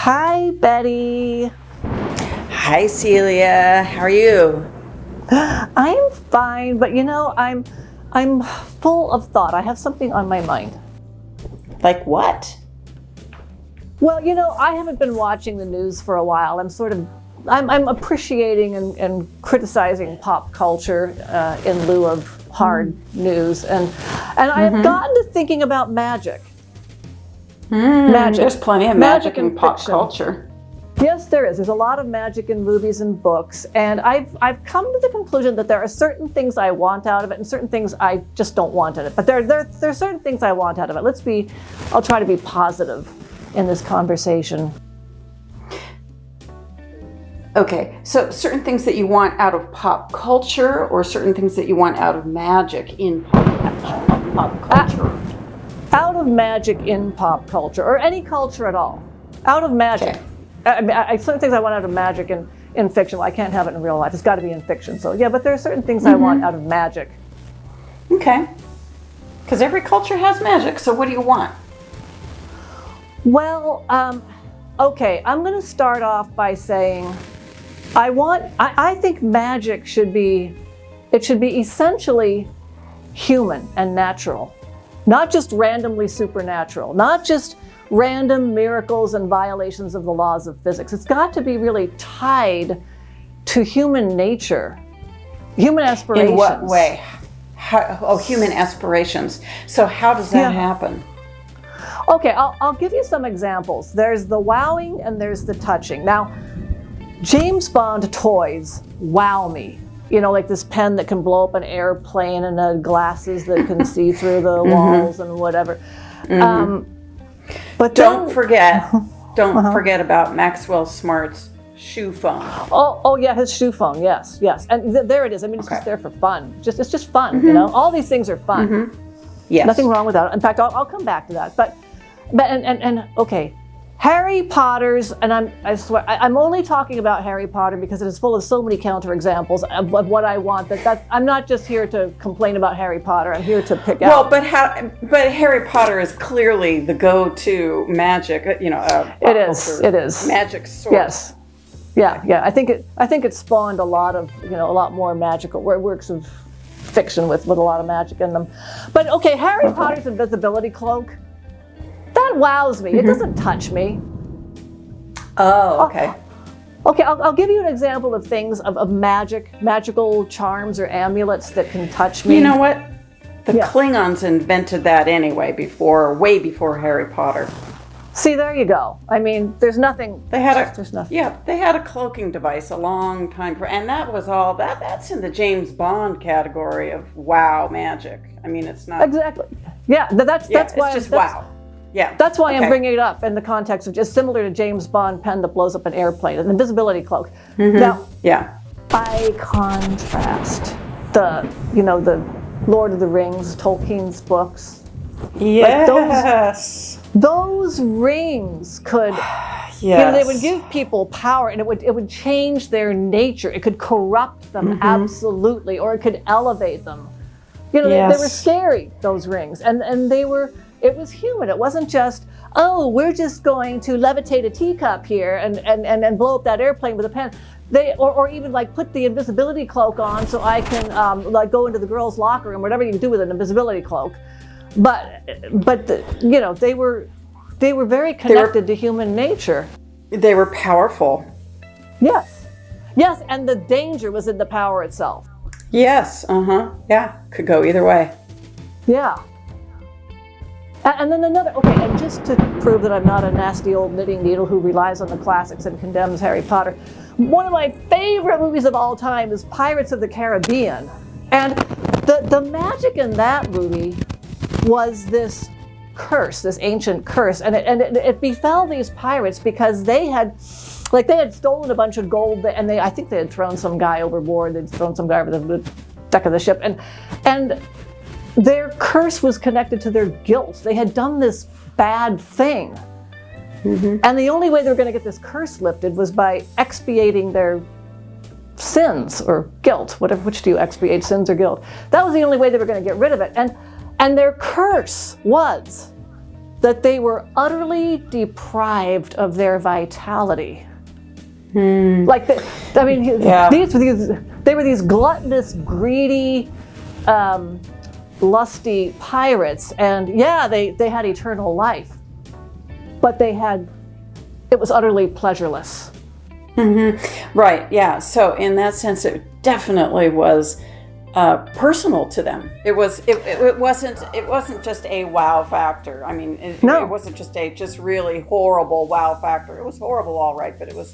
Hi, Betty. Hi, Celia. How are you? I'm fine, but I'm full of thought. I have something on my mind. Like what? Well, I haven't been watching the news for a while. I'm appreciating and criticizing pop culture in lieu of hard news, and I've gotten to thinking about magic. Magic. There's plenty of magic in pop culture. Yes, there is. There's a lot of magic in movies and books, and I've come to the conclusion that there are certain things I want out of it, and certain things I just don't want out of it. But there are certain things I want out of it. I'll try to be positive in this conversation. Okay, so certain things that you want out of pop culture, or certain things that you want out of magic in pop culture? Out of magic in pop culture, or any culture at all. Out of magic. Okay. I mean, certain things I want out of magic in fiction. Well, I can't have it in real life. It's got to be in fiction. So yeah, but there are certain things I want out of magic. Okay. Because every culture has magic, so what do you want? Well, okay, I'm going to start off by saying I think magic should be essentially human and natural, not just randomly supernatural, not just random miracles and violations of the laws of physics. It's got to be really tied to human nature, human aspirations. In what way? Human aspirations. So how does that happen? Okay, I'll give you some examples. There's the wowing and there's the touching. Now, James Bond toys wow me. Like this pen that can blow up an airplane and glasses that can see through the walls and whatever. But don't forget about Maxwell Smart's shoe phone. Oh yeah, his shoe phone. Yes. And there it is. I mean, it's just there for fun. It's just fun. All these things are fun. Yes. Nothing wrong with that. In fact, I'll come back to that. But okay, Harry Potter's, and I swear I'm only talking about Harry Potter because it is full of so many counterexamples of what I want. That I'm not just here to complain about Harry Potter. I'm here to pick out. Well, but Harry Potter is clearly the go-to magic. It is magic source. Yes. Yeah. I think it spawned a lot more magical works of fiction with a lot of magic in them. But okay, Harry Potter's invisibility cloak. That wows me. It doesn't touch me. Oh, okay. Okay, I'll give you an example of things of magical charms or amulets that can touch me. You know what? The Klingons invented that anyway, way before Harry Potter. See, there you go. I mean, there's nothing. There's nothing. Yeah, they had a cloaking device a long time, and that was all. That's in the James Bond category of wow magic. I mean, it's not exactly. Yeah, that's why. It's just wow. Yeah. That's why I'm bringing it up in the context of just similar to James Bond pen that blows up an airplane, an invisibility cloak. Now, by contrast, the Lord of the Rings, Tolkien's books. Yes. Like those rings could, they would give people power, and it would change their nature. It could corrupt them absolutely, or it could elevate them. They were scary, those rings, and they were. It was human. It wasn't just, we're just going to levitate a teacup here and blow up that airplane with a pen. Or even like put the invisibility cloak on so I can go into the girls' locker room, whatever you can do with an invisibility cloak. But they were very connected to human nature. They were powerful. Yes, and the danger was in the power itself. Yes. Yeah, could go either way. Yeah. And then and just to prove that I'm not a nasty old knitting needle who relies on the classics and condemns Harry Potter, one of my favorite movies of all time is Pirates of the Caribbean. And the magic in that movie was this curse, this ancient curse. And it befell these pirates because they had stolen a bunch of gold, and I think they had thrown some guy overboard. They'd thrown some guy over the deck of the ship. And their curse was connected to their guilt. They had done this bad thing. And the only way they were going to get this curse lifted was by expiating their sins or guilt. Which do you expiate, sins or guilt? That was the only way they were going to get rid of it. And their curse was that they were utterly deprived of their vitality. Like, they were these gluttonous, greedy, lusty pirates, and they had eternal life, but it was utterly pleasureless. Right, yeah. So in that sense, it definitely was personal to them. It wasn't just a wow factor. I mean, it wasn't just really horrible wow factor. It was horrible, all right, but it was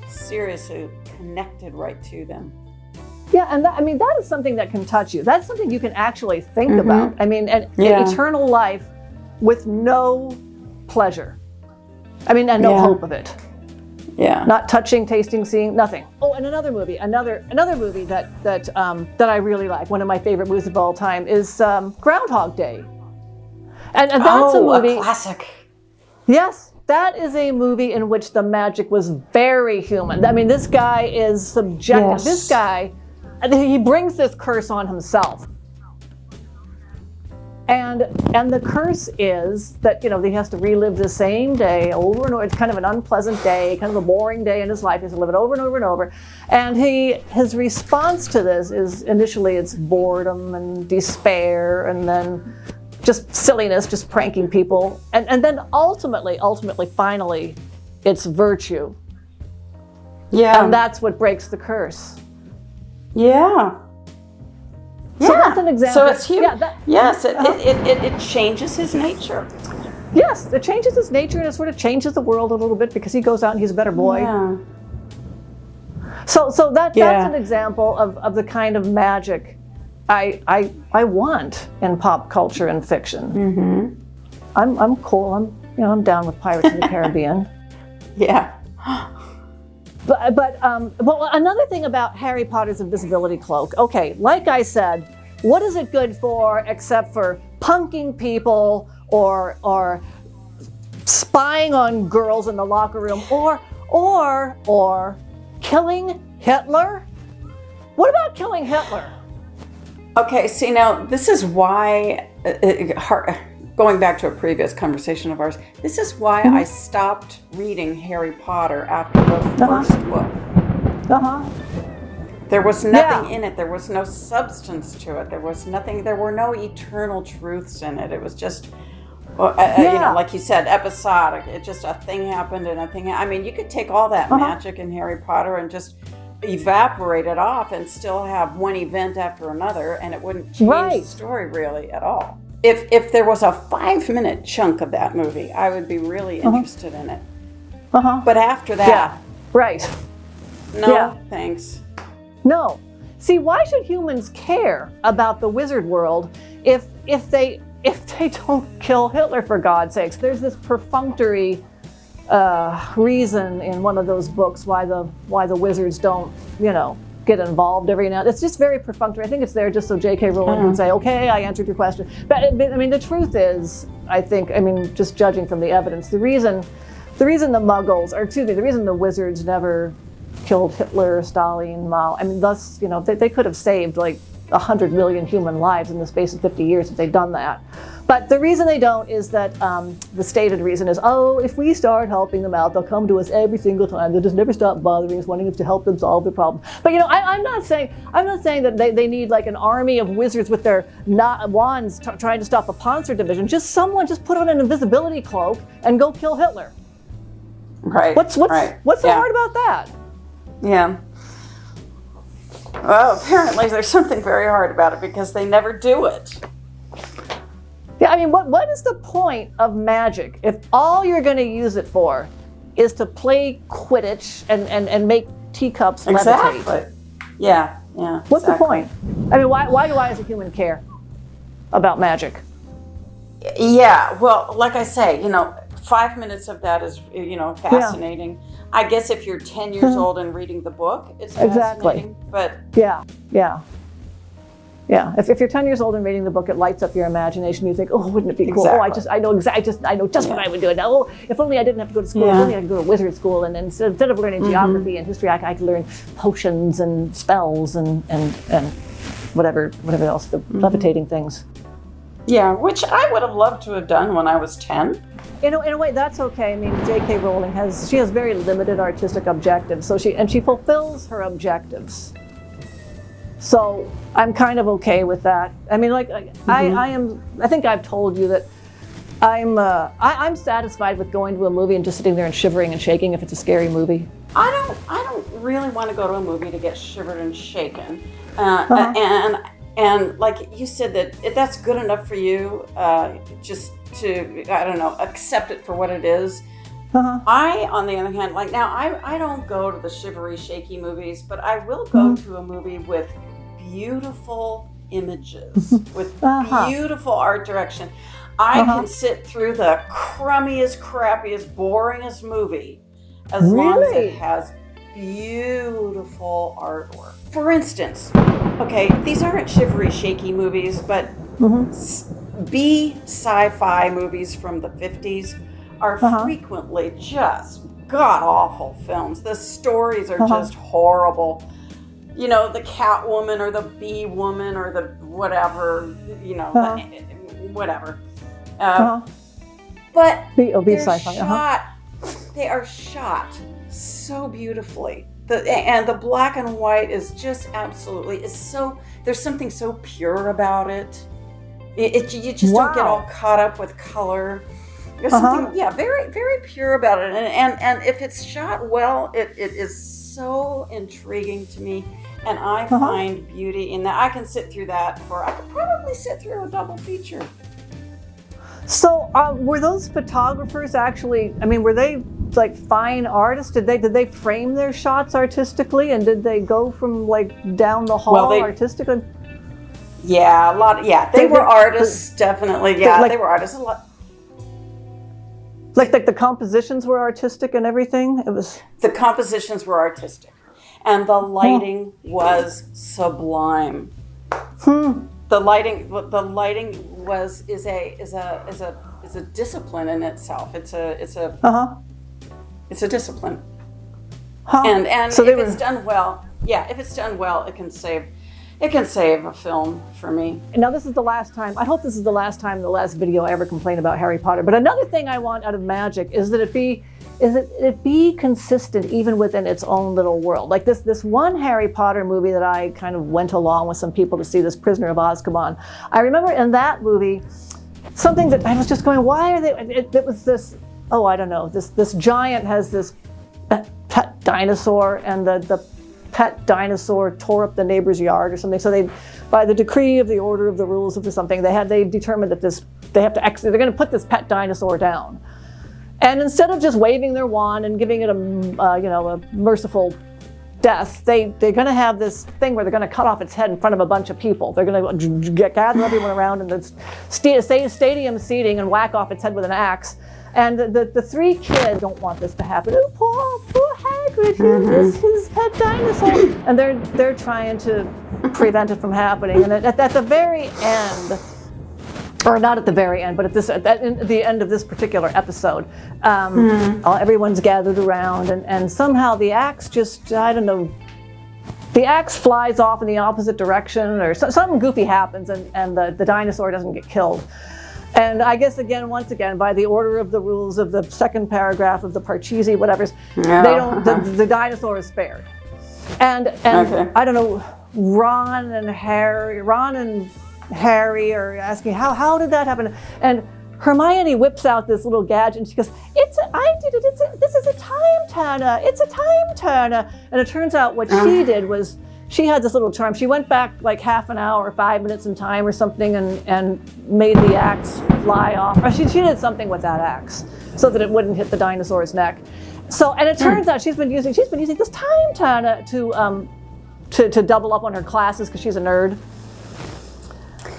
seriously connected right to them. Yeah, and that is something that can touch you. That's something you can actually think about. I mean, an eternal life with no pleasure. I mean, and no hope of it. Yeah. Not touching, tasting, seeing, nothing. Oh, and another movie that I really like, one of my favorite movies of all time, is Groundhog Day. And that's a movie. A classic. Yes, that is a movie in which the magic was very human. I mean, this guy is subjective. Yes. This guy, he brings this curse on himself. And the curse is that, he has to relive the same day over and over. It's kind of an unpleasant day, kind of a boring day in his life. He has to live it over and over and over. And his response to this is, initially it's boredom and despair, and then just silliness, just pranking people. And then ultimately, finally, it's virtue. Yeah. And that's what breaks the curse. Yeah. So that's an example. So it's human. It changes his nature. Yes, it changes his nature, and it sort of changes the world a little bit because he goes out and he's a better boy. Yeah. So that's an example of the kind of magic I want in pop culture and fiction. I'm cool. I'm down with Pirates of the Caribbean. Yeah. But another thing about Harry Potter's invisibility cloak. Okay, like I said, what is it good for except for punking people or spying on girls in the locker room or killing Hitler? What about killing Hitler? Okay, see, now this is why, going back to a previous conversation of ours, this is why I stopped reading Harry Potter after the first book. There was nothing in it. There was no substance to it. There was nothing. There were no eternal truths in it. It was just, like you said, episodic. It just, a thing happened and a thing. I mean, you could take all that magic in Harry Potter and just evaporate it off and still have one event after another, and it wouldn't change the story really at all. If there was a 5-minute chunk of that movie, I would be really interested in it. But after that, thanks. No. See, why should humans care about the wizard world if they don't kill Hitler, for God's sakes? There's this perfunctory reason in one of those books why the wizards don't, get involved every now and then. It's just very perfunctory. I think it's there just so J.K. Rowling can say, okay, I answered your question. But I mean, the truth is, just judging from the evidence, the reason the reason the wizards never killed Hitler, Stalin, Mao, thus, they could have saved like 100 million human lives in the space of 50 years if they'd done that. But the reason they don't is that the stated reason is, if we start helping them out, they'll come to us every single time. They'll just never stop bothering us, wanting us to help them solve their problem. But I'm not saying that they need like an army of wizards with their wands trying to stop a Panzer division. Just put on an invisibility cloak and go kill Hitler. Right. What's so hard about that? Yeah. Well, apparently there's something very hard about it because they never do it. Yeah, what is the point of magic if all you're going to use it for is to play Quidditch and make teacups levitate? Exactly. Yeah. What's the point? Why do I as a human care about magic? Yeah, well, like I say, 5 minutes of that is, fascinating. Yeah. I guess if you're 10 years old and reading the book, it's fascinating. But Yeah. If you're 10 years old and reading the book, it lights up your imagination. You think, wouldn't it be cool? Exactly. I know what I would do. Now, if only I didn't have to go to school. If only I could go to wizard school, and instead of learning geography and history, I could learn potions and spells and whatever else, the levitating things. Yeah, which I would have loved to have done when I was 10. In a way, that's okay. I mean, J.K. Rowling has very limited artistic objectives, so she fulfills her objectives. So I'm kind of okay with that. I mean, like I think I've told you that I'm satisfied with going to a movie and just sitting there and shivering and shaking if it's a scary movie. I don't really want to go to a movie to get shivered and shaken. And like you said, that that's good enough for you, just to, I don't know, accept it for what it is. I, on the other hand, like now, I don't go to the shivery, shaky movies, but I will go to a movie with beautiful images, with beautiful art direction. I can sit through the crummiest, crappiest, boringest movie as long as it has beautiful artwork. For instance, okay, these aren't shivery, shaky movies, but B sci-fi movies from the 50s are frequently just god-awful films. The stories are just horrible. You know, the Catwoman or the Bee Woman or the whatever, you know, whatever. But they are shot so beautifully. And the black and white is just absolutely, there's something so pure about it. You just don't get all caught up with color. There's something, very, very pure about it. And if it's shot well, it is so intriguing to me. And I find beauty in that. I can sit through that I could probably sit through a double feature. So were those photographers actually, I mean, were they like fine artists? Did they frame their shots artistically, and did they go from like down the hall artistically? Yeah, a lot. Yeah, they were artists, definitely. Yeah, they were artists a lot. Like the compositions were artistic and everything. The compositions were artistic, and the lighting was sublime. The lighting is a discipline in itself. It's a discipline. And so if it's done well, it can save a film for me. Now this is the last time, I hope this is the last video I ever complain about Harry Potter. But another thing I want out of magic is that it be consistent even within its own little world. Like this one Harry Potter movie that I kind of went along with some people to see, this Prisoner of Azkaban. I remember in that movie, something that I was just going, why are they, it was this, oh, I don't know, this giant has this pet dinosaur, and the pet dinosaur tore up the neighbor's yard or something. So they, by the decree of the order of the rules of something, they determined that they're going to put this pet dinosaur down. And instead of just waving their wand and giving it a merciful death, they're going to have this thing where they're going to cut off its head in front of a bunch of people. They're going to gather everyone around in the stadium seating and whack off its head with an axe. And the three kids don't want this to happen. Oh, poor Hagrid, his pet dinosaur. And they're trying to prevent it from happening. And at the very end, or not at the very end, but at the end of this particular episode, everyone's gathered around, and somehow the axe just, I don't know, the axe flies off in the opposite direction, or something goofy happens, and the dinosaur doesn't get killed. And I guess once again, by the order of the rules of the second paragraph of the Parcheesi, whatever's, the dinosaur is spared. And I don't know, Ron and Harry are asking, how did that happen? And Hermione whips out this little gadget and she goes, this is a time turner, it's a time turner. And it turns out what she did was, she had this little charm. She went back like half an hour or 5 minutes in time or something and made the axe fly off. Or she did something with that axe so that it wouldn't hit the dinosaur's neck. So, and it turns out she's been using this time turner to double up on her classes because she's a nerd.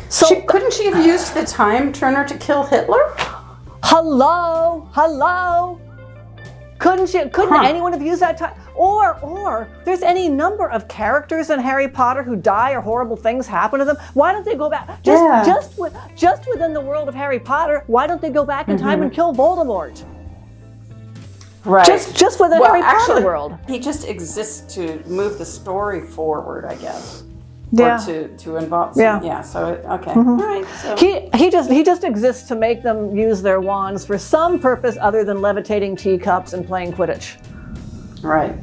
So couldn't she have used the time turner to kill Hitler? Hello. Couldn't anyone have used that time? Or there's any number of characters in Harry Potter who die or horrible things happen to them. Why don't they go back? Just within the world of Harry Potter, why don't they go back in time and kill Voldemort? Right. Just within Harry Potter world. He just exists to move the story forward, I guess. Yeah. Or to involve. Yeah. Yeah. So okay. All right. So He just exists to make them use their wands for some purpose other than levitating teacups and playing Quidditch. right.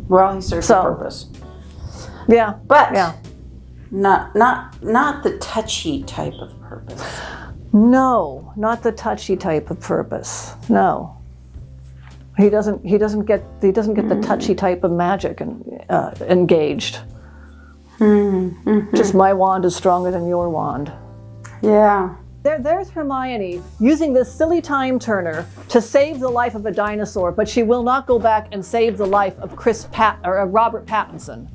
Well, he serves a purpose, Yeah. but Yeah. not the touchy type of purpose. No, not the touchy type of purpose. No. He doesn't get the touchy type of magic engaged. Just my wand is stronger than your wand. Yeah. There's Hermione using this silly time turner to save the life of a dinosaur, but she will not go back and save the life of Robert Pattinson,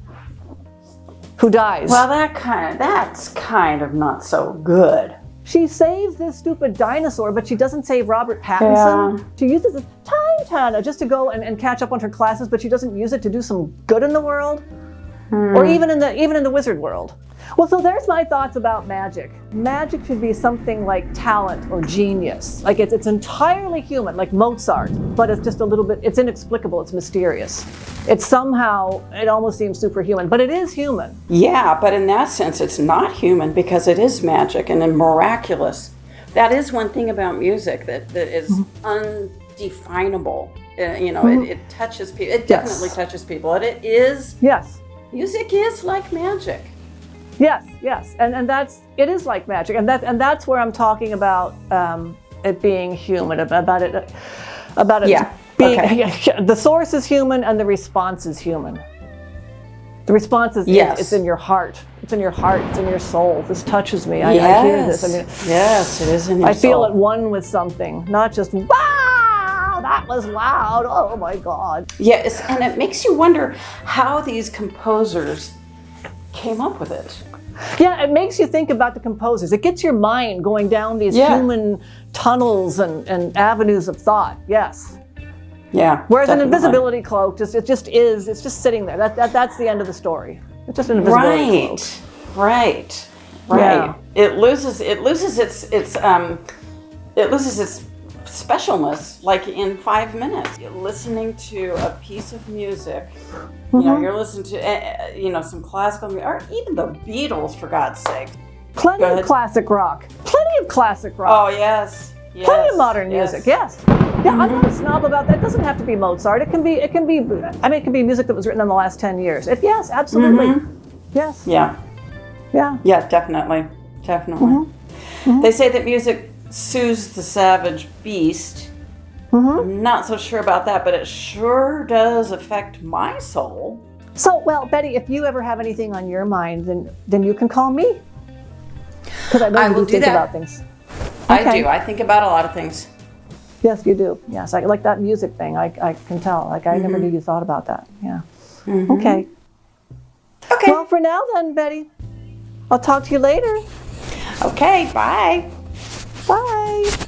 who dies. Well, that's kind of not so good. She saves this stupid dinosaur, but she doesn't save Robert Pattinson. Yeah. She uses this time turner just to go and catch up on her classes, but she doesn't use it to do some good in the world, or even in the wizard world. Well, so there's my thoughts about magic. Magic should be something like talent or genius. Like it's entirely human, like Mozart, but it's just a little bit, it's inexplicable, it's mysterious. It almost seems superhuman, but it is human. Yeah, but in that sense, it's not human because it is magic and miraculous. That is one thing about music that is undefinable. It touches people. It definitely touches people. And it is. Yes. Music is like magic. Yes, and it is like magic, and that's where I'm talking about it being human, about it being the source is human and the response is human. The response is it's in your heart. It's in your heart. It's in your soul. This touches me. I hear this. Yes, it is in your soul. I feel at one with something, not just wow, that was loud. Oh my God. Yes, and it makes you wonder how these composers came up with it. Yeah, it makes you think about the composers. It gets your mind going down these human tunnels and avenues of thought. Yes. Yeah. Whereas an invisibility cloak, it's just sitting there. That's the end of the story. It's just an invisibility cloak. Right. Yeah. It loses its specialness like in 5 minutes. You're listening to a piece of music. You're listening to some classical music, or even the Beatles, for God's sake. Plenty of classic rock. Oh yes. Plenty of modern music. Yes. Yeah, I'm not a snob about that. It doesn't have to be Mozart. It can be music that was written in the last 10 years. Yes, absolutely. Yes. Yeah. Yeah. Yeah, definitely. They say that music soothes the savage beast. I'm not so sure about that, but it sure does affect my soul. So, well, Betty, if you ever have anything on your mind, then you can call me. Because I know you think about things. Okay. I do. I think about a lot of things. Yes, you do. Yes, I like that music thing. I can tell. Like I never knew you thought about that. Yeah. Okay. Well, for now then, Betty, I'll talk to you later. Okay. Bye. Bye.